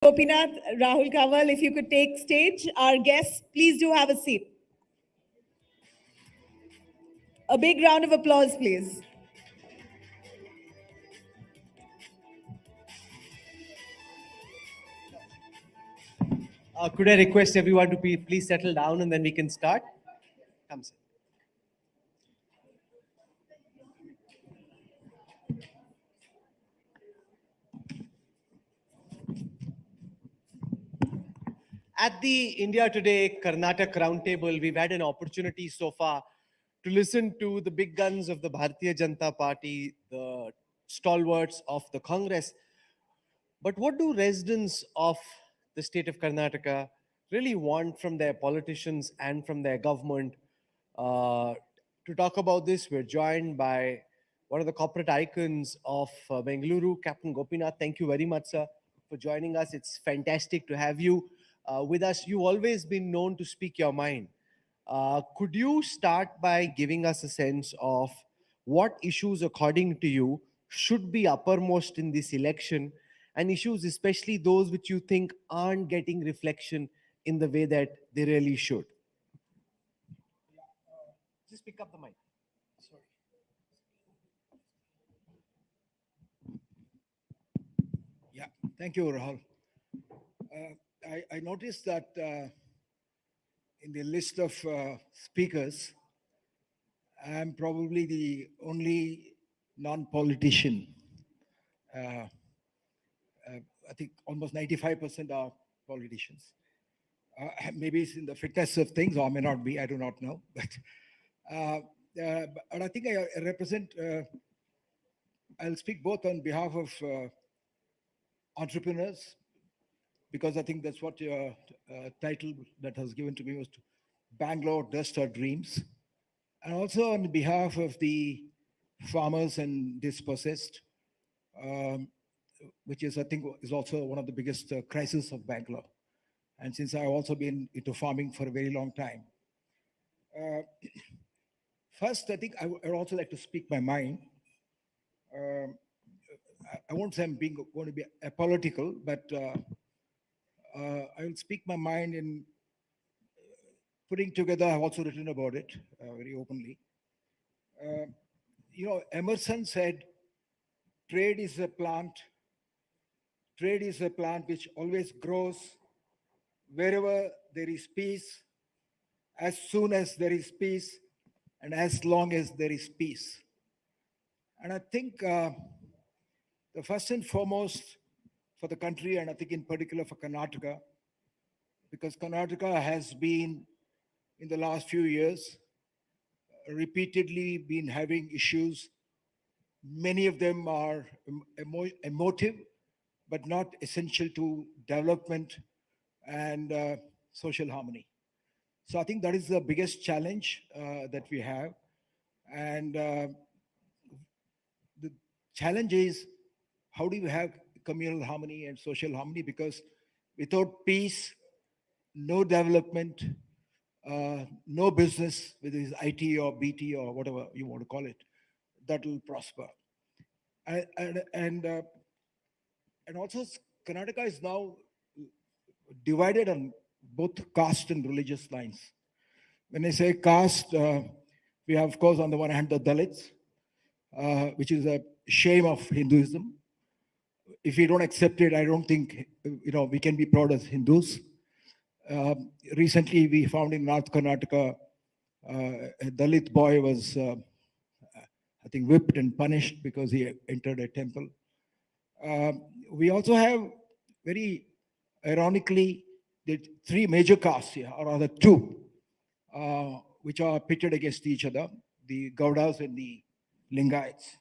Gopinath, Rahul Kaval, if you could take stage. Our guests, please do have a seat. A big round of applause, please. Could I request everyone to please settle down and then we can start? Come, sir. At the India Today Karnataka RoundTable, we've had an opportunity so far to listen to the big guns of the Bharatiya Janata Party, the stalwarts of the Congress. But what do residents of the state of Karnataka really want from their politicians and from their government? To talk about this, we're joined by one of the corporate icons of Bengaluru, Captain Gopinath. Thank you very much, sir, for joining us. It's fantastic to have you with us. You've always been known to speak your mind. Could you start by giving us a sense of what issues, according to you, should be uppermost in this election, and issues, especially those which you think aren't getting reflection in the way that they really should? Just pick up the mic. Sorry. Yeah, thank you, Rahul. I noticed that in the list of speakers, I'm probably the only non-politician. I think almost 95% are politicians. Maybe it's in the fitness of things, or may not be, I do not know. But I think I represent, I'll speak both on behalf of entrepreneurs, because I think that's what your title that was given to me was to Bangalore Dust Our Dreams. And also on behalf of the farmers and dispossessed, which is, I think, is also one of the biggest crises of Bangalore. And since I've also been into farming for a very long time. First, I think I would also like to speak my mind. I won't say I'm going to be apolitical, but I will speak my mind in putting together. I've also written about it very openly. Emerson said, trade is a plant which always grows wherever there is peace, as soon as there is peace, and as long as there is peace. And I think the first and foremost for the country, and I think in particular for Karnataka, because Karnataka has been, in the last few years, repeatedly been having issues. Many of them are emotive, but not essential to development and social harmony. So I think that is the biggest challenge that we have. And the challenge is, how do you have communal harmony and social harmony? Because without peace, no development, no business, whether it's IT or BT or whatever you want to call it, that will prosper. And also Karnataka is now divided on both caste and religious lines. When I say caste, we have, of course, on the one hand, the Dalits, which is a shame of Hinduism. If we don't accept it, I don't think, we can be proud as Hindus. Recently, we found in North Karnataka, a Dalit boy was, I think, whipped and punished because he entered a temple. We also have, very ironically, the three major castes here, or rather two, which are pitted against each other, the Gaudas and the Lingayats.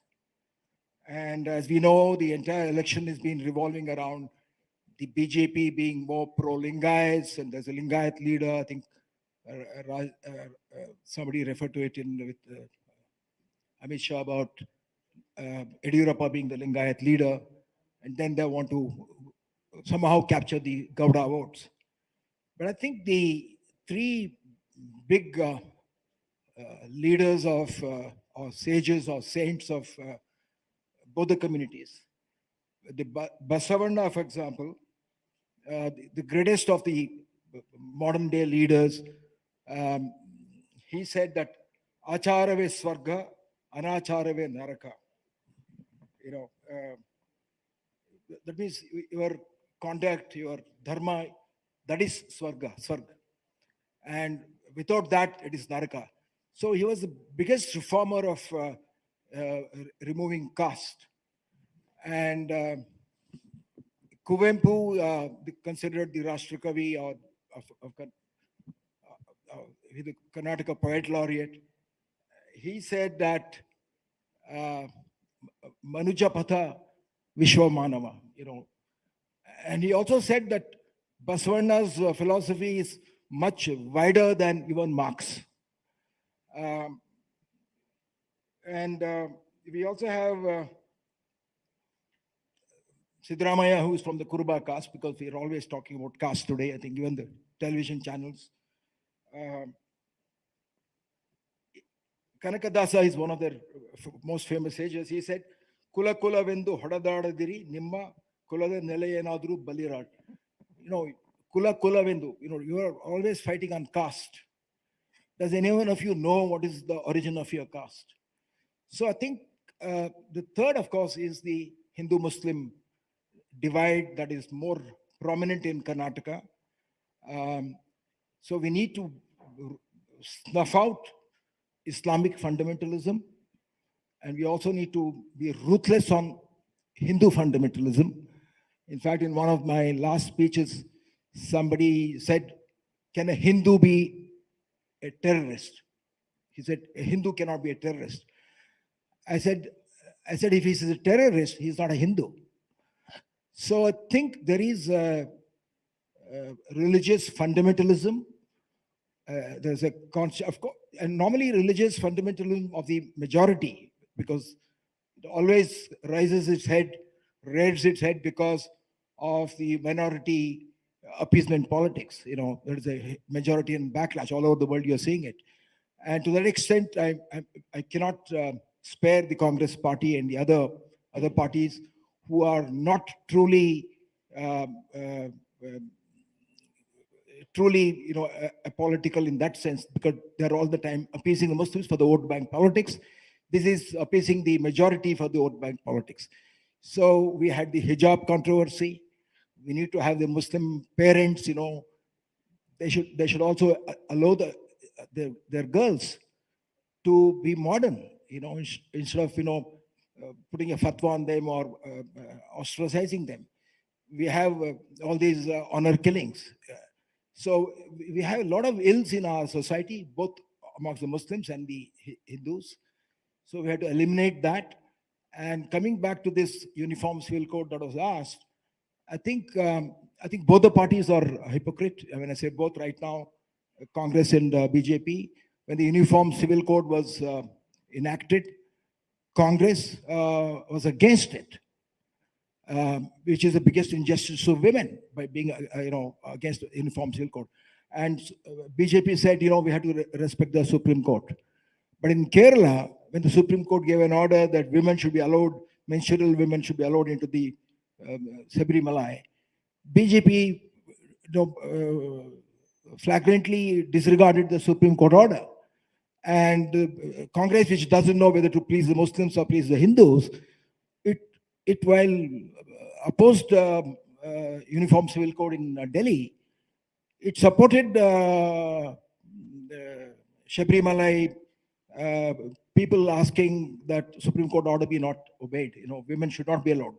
And as we know, the entire election has been revolving around the BJP being more pro-Lingayats, and there's a Lingayat leader, I think somebody referred to it with Amit Shah about Yadurappa being the Lingayat leader, and then they want to somehow capture the Gauda votes. But I think the three big leaders of, or sages or saints of both the communities, the Basavanna, for example, the greatest of the modern day leaders, um, he said that acharave swarga, anacharave naraka. You know, that means your conduct, your dharma, that is swarga. And without that, it is naraka. So he was the biggest reformer of removing caste. And Kuvempu, considered the Rashtrakavi or the Karnataka poet laureate, he said that Manuja Patha Vishwamanava, and he also said that Basavana's philosophy is much wider than even Marx. And we also have Siddaramaiah, who is from the Kuruba caste, because we are always talking about caste today, I think, even the television channels. Kanakadasa is one of their most famous sages. He said, Kula Kula Vendu Hadadadadiri, Nimma Kulada Nelayanadru Balirad. Kula Kula Vendu, you are always fighting on caste. Does anyone of you know what is the origin of your caste? So I think the third, of course, is the Hindu-Muslim divide that is more prominent in Karnataka. So we need to snuff out Islamic fundamentalism, and we also need to be ruthless on Hindu fundamentalism. In fact, in one of my last speeches, somebody said, can a Hindu be a terrorist? He said, a Hindu cannot be a terrorist. I said, if he's a terrorist, he's not a Hindu. So I think there is religious fundamentalism. There's a concept, of course, and normally religious fundamentalism of the majority, because it always raises its head, rears its head because of the minority appeasement politics. There is a majority and backlash all over the world. You're seeing it, and to that extent, I cannot spare the Congress party and the other parties who are not truly apolitical in that sense, because they're all the time appeasing the Muslims for the vote bank politics. This is appeasing the majority for the vote bank politics. So we had the hijab controversy. We need to have the Muslim parents, they should also allow their girls to be modern, instead of putting a fatwa on them or ostracizing them. We have all these honor killings. So we have a lot of ills in our society, both amongst the Muslims and the Hindus. So we have to eliminate that. And coming back to this uniform civil code that was asked, I think both the parties are hypocrite. When I say both right now, Congress and BJP, when the uniform civil code was enacted, Congress was against it, which is the biggest injustice to women by being, against the uniform civil code. And BJP said, we have to respect the Supreme Court. But in Kerala, when the Supreme Court gave an order that women should be allowed, menstrual women should be allowed into the Sabrimala, BJP flagrantly disregarded the Supreme Court order. And Congress, which doesn't know whether to please the Muslims or please the Hindus, it while opposed uniform civil code in Delhi, it supported Sabrimala people asking that Supreme Court order be not obeyed. Women should not be allowed.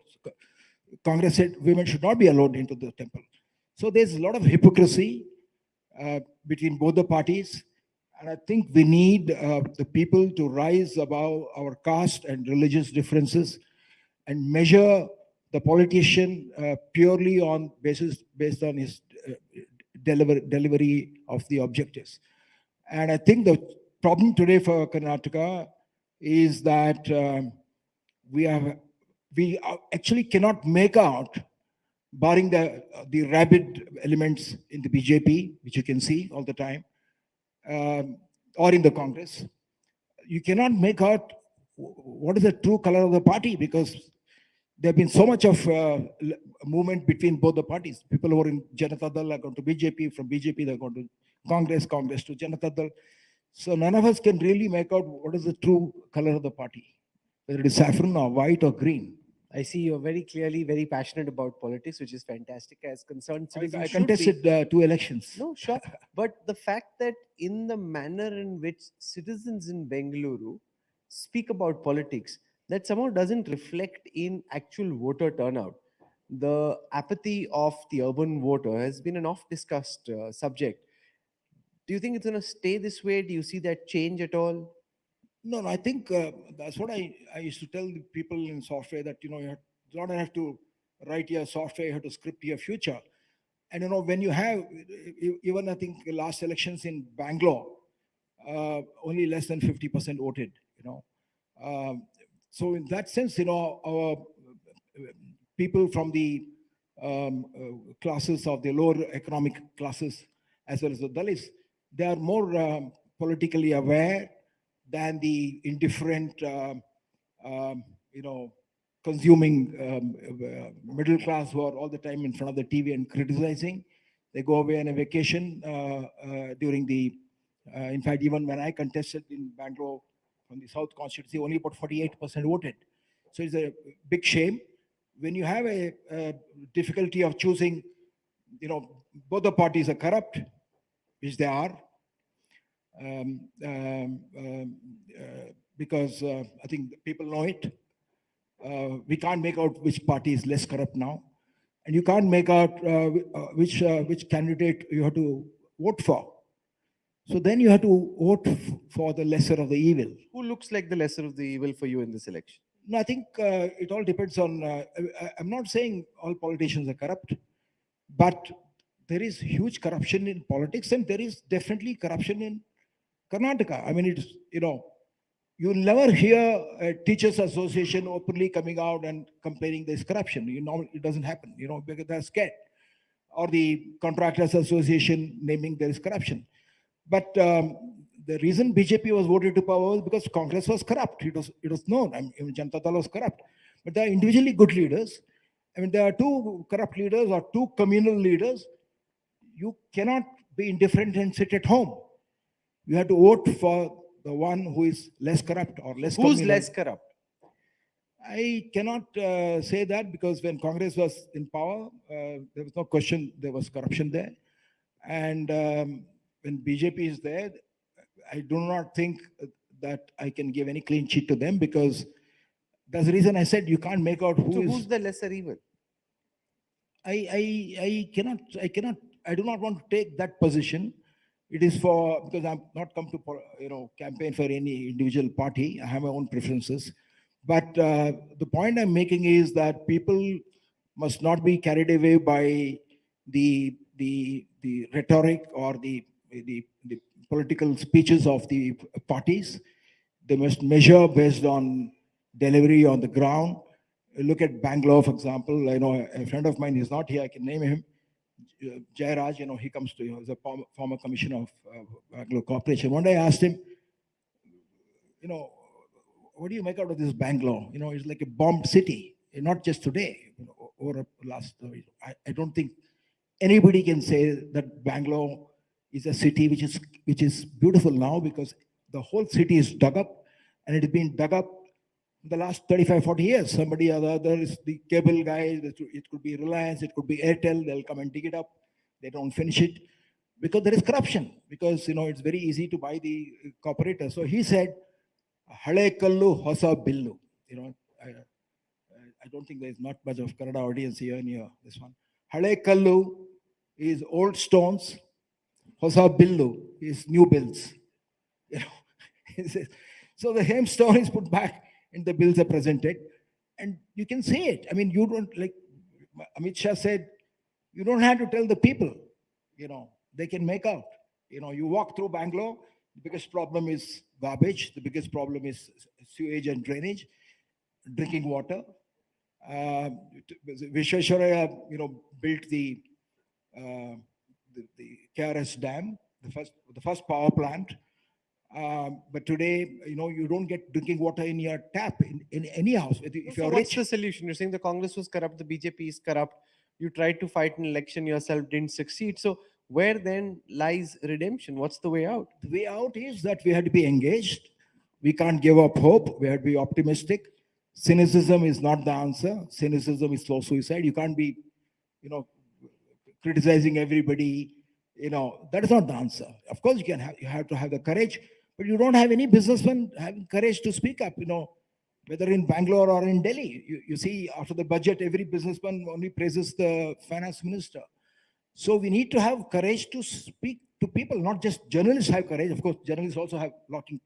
Congress said women should not be allowed into the temple. So there's a lot of hypocrisy between both the parties. And I think we need the people to rise above our caste and religious differences and measure the politician purely on based on his delivery of the objectives. And I think the problem today for Karnataka is that we actually cannot make out, barring the rabid elements in the BJP, which you can see all the time, or in the Congress, you cannot make out what is the true color of the party, because there have been so much of movement between both the parties. People who are in Janata Dal are going to BJP, from BJP they're going to Congress, Congress to Janata Dal. So none of us can really make out what is the true color of the party, whether it is saffron or white or green. I see you're very clearly very passionate about politics, which is fantastic as concerned citizens I should be. contested 2 elections. No, sure. But the fact that in the manner in which citizens in Bengaluru speak about politics, that somehow doesn't reflect in actual voter turnout. The apathy of the urban voter has been an oft discussed subject. Do you think it's going to stay this way? Do you see that change at all? No, I think that's what I used to tell the people in software, that you don't have to write your software, you have to script your future. And when you have, even I think the last elections in Bangalore, only less than 50% voted. So in that sense, our people from the classes of the lower economic classes, as well as the Dalits, they are more politically aware than the indifferent, consuming middle class who are all the time in front of the TV and criticizing. They go away on a vacation during the, in fact, even when I contested in Bangalore from the South constituency, only about 48% voted. So it's a big shame. When you have a difficulty of choosing, both the parties are corrupt, which they are, because I think people know it. We can't make out which party is less corrupt now, and you can't make out which candidate you have to vote for. So then you have to vote for the lesser of the evil. Who looks like the lesser of the evil for you in this election? No, I think it all depends on. I'm not saying all politicians are corrupt, but there is huge corruption in politics, and there is definitely corruption in Karnataka. I mean, it's, you'll never hear a teachers association openly coming out and complaining there's corruption. It doesn't happen, because they're scared. Or the contractors association naming there is corruption. But the reason BJP was voted to power was because Congress was corrupt. It was known. I mean, Janata Dal was corrupt. But there are individually good leaders. I mean, there are 2 corrupt leaders or 2 communal leaders. You cannot be indifferent and sit at home. You have to vote for the one who is less corrupt or less Who's communal. less corrupt? I cannot say that, because when Congress was in power, there was no question there was corruption there. And when BJP is there, I do not think that I can give any clean sheet to them, because that's the reason I said you can't make out who's the lesser evil? I do not want to take that position. It is because I'm not come to campaign for any individual party. I have my own preferences. But the point I'm making is that people must not be carried away by the rhetoric or the political speeches of the parties. They must measure based on delivery on the ground. Look at Bangalore, for example. I know a friend of mine is not here. I can name him. Jairaj, he comes to, as a former commissioner of Bangalore Corporation. One day I asked him, what do you make out of this Bangalore? It's like a bombed city, not just today, over the last, I don't think anybody can say that Bangalore is a city which is beautiful now, because the whole city is dug up, and it has been dug up the last 35, 40 years. Somebody or the other is the cable guy. It could be Reliance, it could be Airtel. They'll come and dig it up. They don't finish it because there is corruption, because it's very easy to buy the corporator. So he said, Hale kallu hosa billu. I don't think there's not much of Kannada audience here near this one. Hale kallu is old stones. Hosa billu is new bills. So the same stone is put back and the bills are presented, and you can see it. I mean, you don't, like Amit Shah said, you don't have to tell the people, they can make out. You walk through Bangalore, the biggest problem is garbage, the biggest problem is sewage and drainage, drinking water. Vishweshwaraya, built the KRS dam, the first power plant. But today, you don't get drinking water in your tap in any house. If So you're what's rich, the solution? You're saying the Congress was corrupt, the BJP is corrupt. You tried to fight an election yourself, didn't succeed. So where then lies redemption? What's the way out? the way out is that we had to be engaged. We can't give up hope. We have to be optimistic. Cynicism is not the answer. Cynicism is slow suicide. You can't be, you know, criticizing everybody. That is not the answer. Of course, you have to have the courage, but you don't have any businessman having courage to speak up. Whether in Bangalore or in Delhi, you see after the budget, every businessman only praises the finance minister. So we need to have courage to speak to people, not just journalists have courage. Of course, journalists also have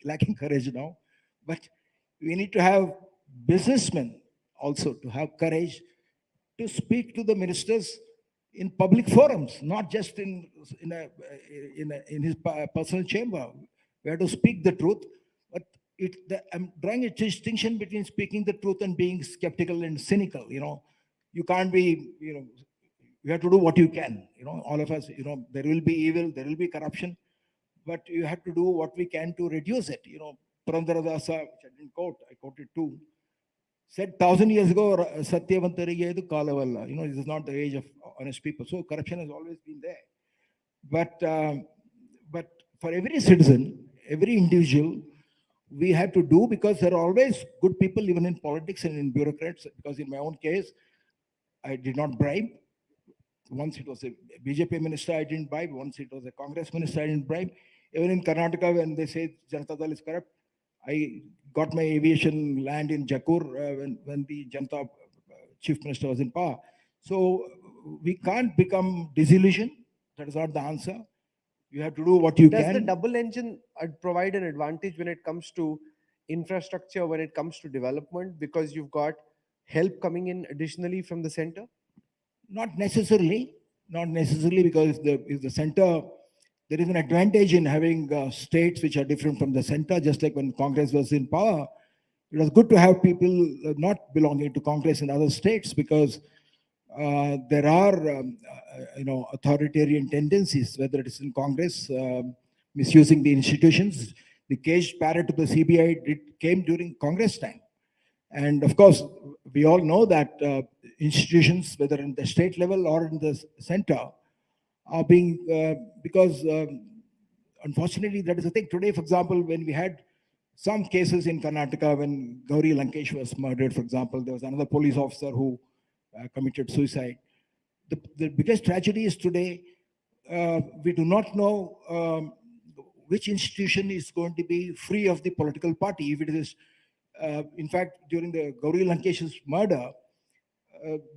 lacking courage now, but we need to have businessmen also to have courage to speak to the ministers in public forums, not just in his personal chamber. We have to speak the truth, but I'm drawing a distinction between speaking the truth and being skeptical and cynical. You can't be, you have to do what you can. All of us, there will be evil, there will be corruption, but you have to do what we can to reduce it. Purandaradasa, which I didn't quote, I quoted too, said 1,000 years ago, Satyavantarige edu kalavalla. This is not the age of honest people. So corruption has always been there. But for every citizen, every individual, we have to do, because there are always good people even in politics and in bureaucrats. Because in my own case, I did not bribe. Once it was a BJP minister, I didn't bribe. Once it was a Congress minister, I didn't bribe. Even in Karnataka, when they say Janata Dal is corrupt, I got my aviation land in Jakur when the Janata chief minister was in power. So we can't become disillusioned. That is not the answer. You have to do what you Does can. the double engine provide an advantage when it comes to infrastructure, when it comes to development, because you've got help coming in additionally from the center? Not necessarily, because if the center, there is an advantage in having states which are different from the center. Just like when Congress was in power, it was good to have people not belonging to Congress in other states, because there are authoritarian tendencies, whether it is in Congress, misusing the institutions. The caged parrot to the CBI came during Congress time. And of course, we all know that institutions, whether in the state level or in the center, are being, because unfortunately, that is the thing. Today, for example, when we had some cases in Karnataka, when Gauri Lankesh was murdered, for example, there was another police officer who committed suicide. The biggest tragedy is today, we do not know which institution is going to be free of the political party. If it is, in fact, during the Gauri Lankesh's murder,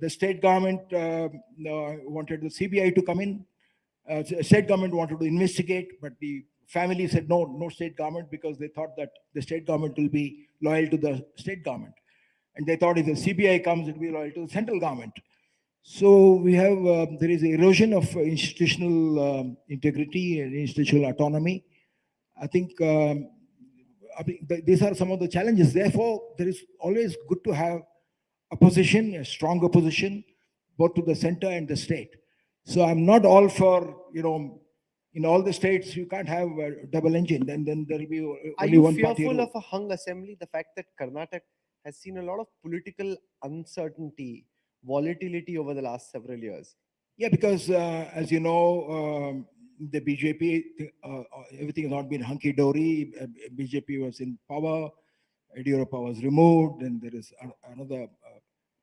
the state government wanted the CBI to come in. State government wanted to investigate, but the family said no state government, because they thought that the state government will be loyal to the state government. And they thought if the CBI comes, it will be loyal to the central government. So we have, there is erosion of institutional integrity and institutional autonomy. I think these are some of the challenges. Therefore, there is always good to have opposition, a strong opposition, both to the center and the state. So I'm not all for, in all the states, you can't have a double engine. Then there will be Are only you one party fearful rule. of a hung assembly? The fact that Karnataka has seen a lot of political uncertainty, volatility over the last several years. Yeah, because as you know, the BJP, everything has not been hunky dory. BJP was in power, Yadurappa was removed, and there is another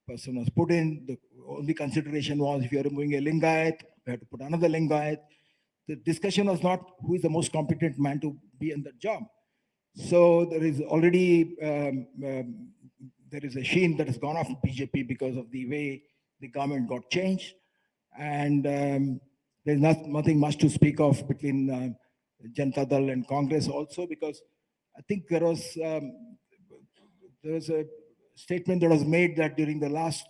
person was put in. The only consideration was, if you are removing a Lingayat, you have to put another Lingayat. The discussion was not who is the most competent man to be in that job. So there is already there is a sheen that has gone off BJP because of the way the government got changed, and there's nothing much to speak of between Janata Dal and Congress also, because I think there was a statement that was made that during the last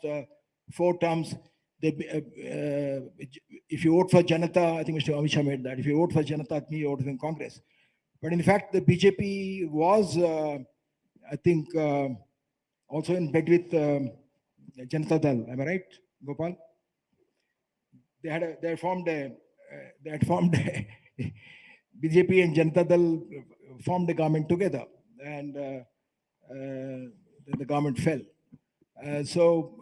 4 terms, if you vote for Janata, I think Mr. Amit Shah made that, if you vote for Janata, you vote in Congress. But in fact, the BJP was, I think, also in bed with Janata Dal. Am I right, Gopal? They had formed BJP and Janata Dal formed a government together, and the government fell. So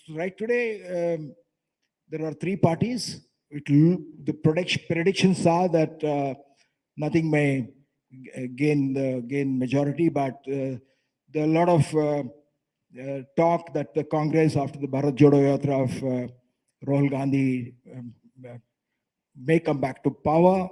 right today, there are three parties. The predictions are that nothing may gain majority, but there are a lot of talk that the Congress, after the Bharat Jodo Yatra of Rahul Gandhi, may come back to power.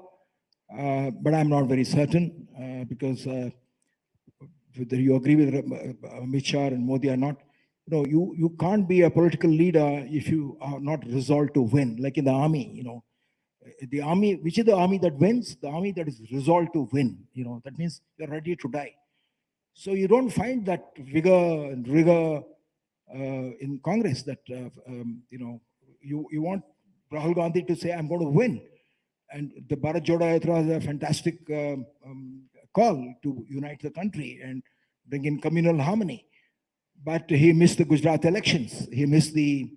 But I'm not very certain because whether you agree with Amit Shah and Modi or not, you can't be a political leader if you are not resolved to win. Like in the army, the army, which is the army that wins? The army that is resolved to win. That means you're ready to die. So you don't find that vigor and rigor in Congress. That you want Rahul Gandhi to say, "I'm going to win," and the Bharat Jodo Yatra is a fantastic call to unite the country and bring in communal harmony. But he missed the Gujarat elections. He missed the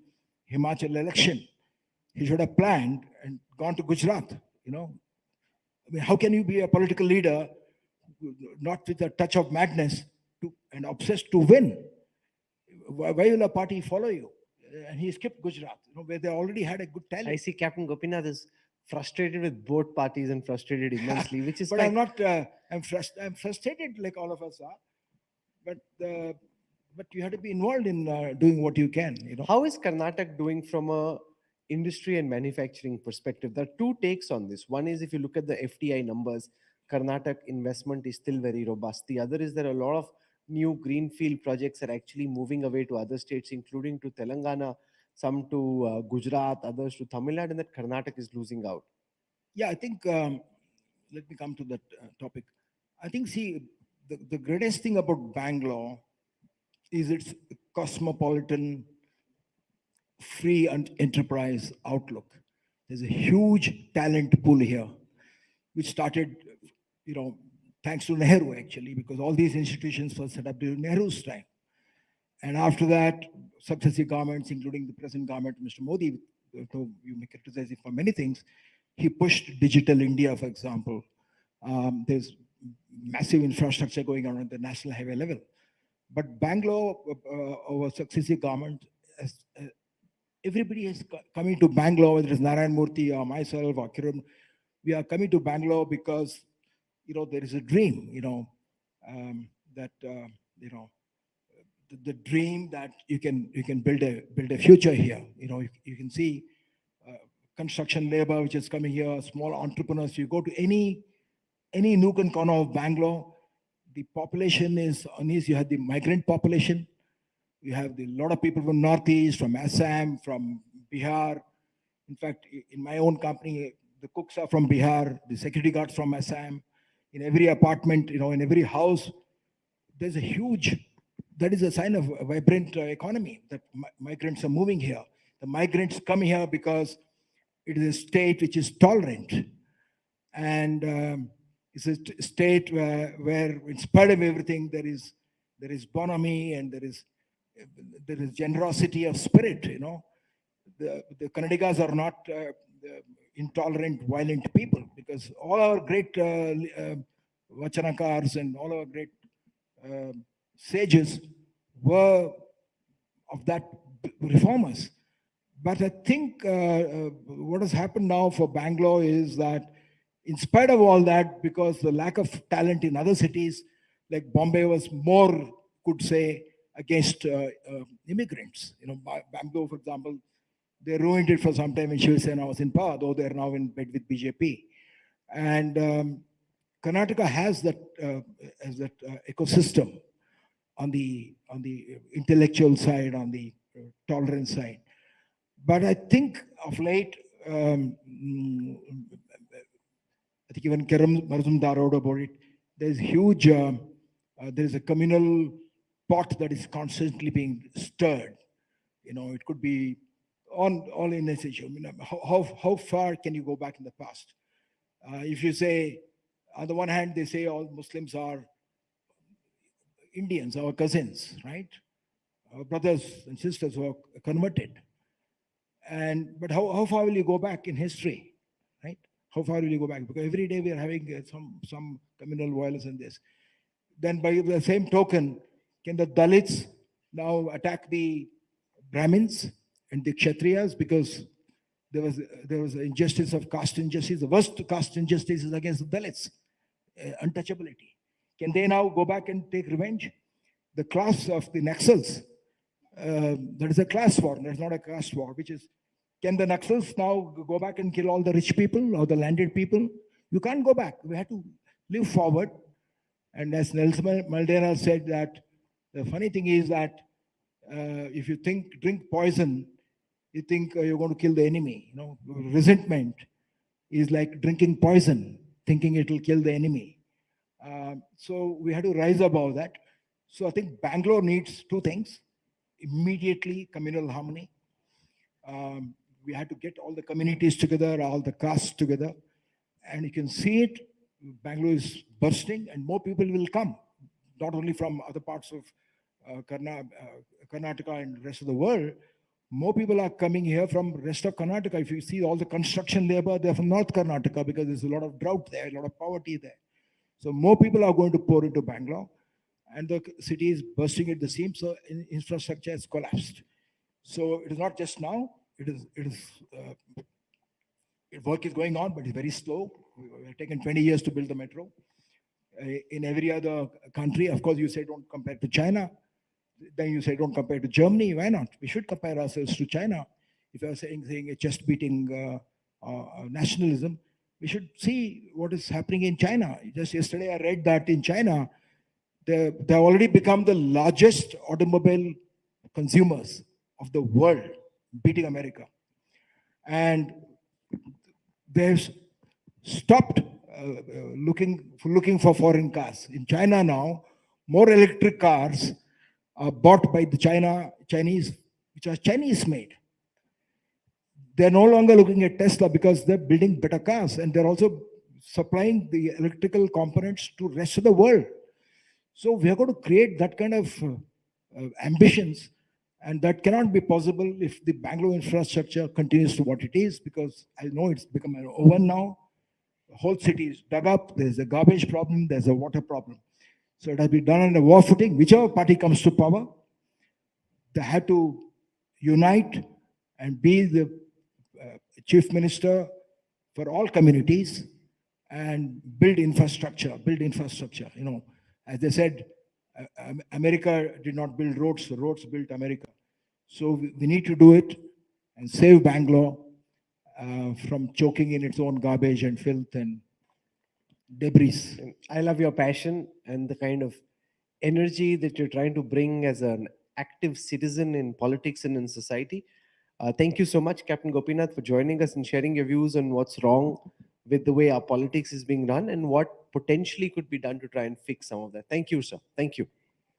Himachal election. He should have planned and gone to Gujarat. I mean, how can you be a political leader not with a touch of madness and obsessed to win? Why will a party follow you? And he skipped Gujarat, where they already had a good talent. I see Captain Gopinath is frustrated with both parties and frustrated immensely, which is But like, I'm not. I'm frustrated like all of us are. But you have to be involved in doing what you can. how is Karnataka doing from a industry and manufacturing perspective? There are two takes on this. One is if you look at the FDI numbers, Karnataka investment is still very robust. The other is there are a lot of new greenfield projects are actually moving away to other states, including to Telangana, some to Gujarat, others to Tamil Nadu, and that Karnataka is losing out. Yeah, I think. Let me come to that topic. I think, see, the greatest thing about Bangalore is its cosmopolitan, free and enterprise outlook. There's a huge talent pool here, which started, thanks to Nehru actually, because all these institutions were set up during Nehru's time. And after that, successive governments, including the present government, Mr. Modi, though you may criticize it for many things, he pushed digital India, for example. There's massive infrastructure going on at the national highway level. But Bangalore, over successive government, everybody is coming to Bangalore, whether it's Narayan Murthy or myself or Kiran. We are coming to Bangalore because, there is a dream, that, the dream that you can build a future here. You can see construction labor which is coming here, small entrepreneurs. You go to any nook and corner of Bangalore, the population is on this. You have the migrant population. You have a lot of people from Northeast, from Assam, from Bihar. In fact, in my own company, the cooks are from Bihar, the security guards from Assam. In every apartment, in every house, there's a huge, that is a sign of a vibrant economy, that migrants are moving here. The migrants come here because it is a state which is tolerant. And it's a state where, in spite of everything, there is bonhomie and there is generosity of spirit. The Kannadigas are not intolerant, violent people, because all our great Vachanakars and all our great sages were of that reformers. But I think what has happened now for Bangalore is that, in spite of all that, because the lack of talent in other cities, like Bombay was more, could say, against immigrants. Bangalore, for example, they ruined it for some time when Shiv Sena was in power, though they're now in bed with BJP. And Karnataka has that ecosystem on the intellectual side, on the tolerance side. But I think of late, I think even Kerem Marzumdar wrote about it. There's huge, there's a communal pot that is constantly being stirred. It could be all in this issue. I mean, how far can you go back in the past? If you say, on the one hand, they say all Muslims are Indians, our cousins, right? Our brothers and sisters who are converted. But how far will you go back in history, right? How far will you go back? Because every day we are having some communal violence in this. Then by the same token, can the Dalits now attack the Brahmins and the Kshatriyas because there was injustice of caste injustice. The worst caste injustice is against the Dalits, untouchability. Can they now go back and take revenge? The class of the Naxals, that is a class war. That's not a caste war. Which is, can the Naxals now go back and kill all the rich people or the landed people? You can't go back. We have to live forward. And as Nelson Mandela said, that the funny thing is that if you drink poison, you think you're going to kill the enemy. You know, resentment is like drinking poison, thinking it will kill the enemy. So we have to rise above that. So I think Bangalore needs two things: immediately communal harmony. We had to get all the communities together, all the castes together, and you can see it. Bangalore is bursting, and more people will come, not only from other parts of Karnataka and the rest of the world. More people are coming here from rest of Karnataka. If you see all the construction labor, they're from North Karnataka because there's a lot of drought there, a lot of poverty there. So more people are going to pour into Bangalore, and the city is bursting at the seams. So infrastructure has collapsed. So it is not just now. Work is going on, but it's very slow. It's taken 20 years to build the metro. In every other country, of course, you say don't compare to China. Then you say don't compare to Germany. Why not? We should compare ourselves to China. If you're saying a chest-beating nationalism, we should see what is happening in China. Just yesterday, I read that in China, they already become the largest automobile consumers of the world, beating America. And they've stopped looking for foreign cars. In China now, more electric cars are bought by the Chinese, which are Chinese made. They're no longer looking at Tesla because they're building better cars, and they're also supplying the electrical components to rest of the world. So we are going to create that kind of ambitions, and that cannot be possible if the Bangalore infrastructure continues to what it is, because I know it's become an oven now. The whole city is dug up. There's a garbage problem. There's a water problem. So it has been done on a war footing. Whichever party comes to power, they have to unite and be the chief minister for all communities and build infrastructure. You know, as they said, America did not build roads, the roads built America. So we need to do it and save Bangalore from choking in its own garbage and filth and debris. I love your passion and the kind of energy that you're trying to bring as an active citizen in politics and in society. Thank you so much, Captain Gopinath, for joining us and sharing your views on what's wrong with the way our politics is being run and what potentially could be done to try and fix some of that. Thank you, sir. Thank you.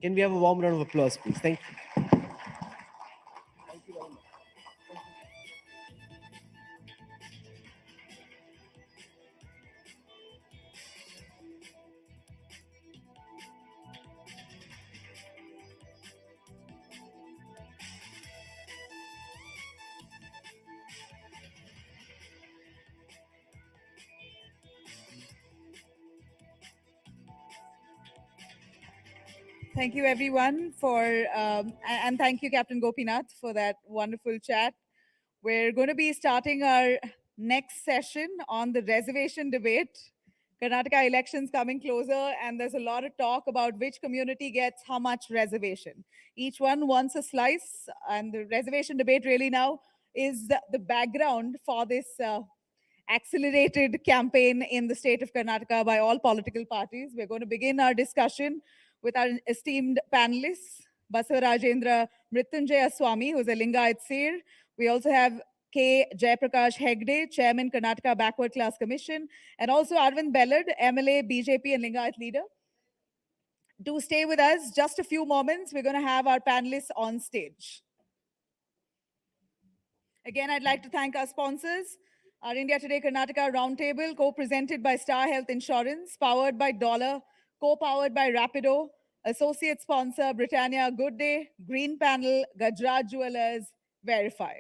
Can we have a warm round of applause, please? Thank you. Thank you, everyone, and thank you, Captain Gopinath, for that wonderful chat. We're going to be starting our next session on the reservation debate. Karnataka elections coming closer, and there's a lot of talk about which community gets how much reservation. Each one wants a slice, and the reservation debate really now is the background for this accelerated campaign in the state of Karnataka by all political parties. We're going to begin our discussion with our esteemed panelists, Basavarajendra Mrityunjaya Swami, who's a Lingayat seer. We also have K. Jayaprakash Hegde, Chairman, Karnataka Backward Class Commission, and also Arvind Bellard, MLA, BJP, and Lingayat leader. Do stay with us just a few moments. We're going to have our panelists on stage. Again, I'd like to thank our sponsors, our India Today Karnataka Roundtable, co-presented by Star Health Insurance, powered by Dollar, co-powered by Rapido, associate sponsor Britannia Good Day, Green Panel, Gajraj Jewelers, Verify.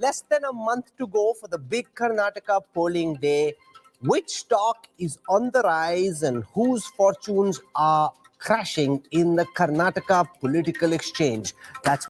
less than a month to go for the big Karnataka polling day. Which stock is on the rise and whose fortunes are crashing in the Karnataka political exchange? That's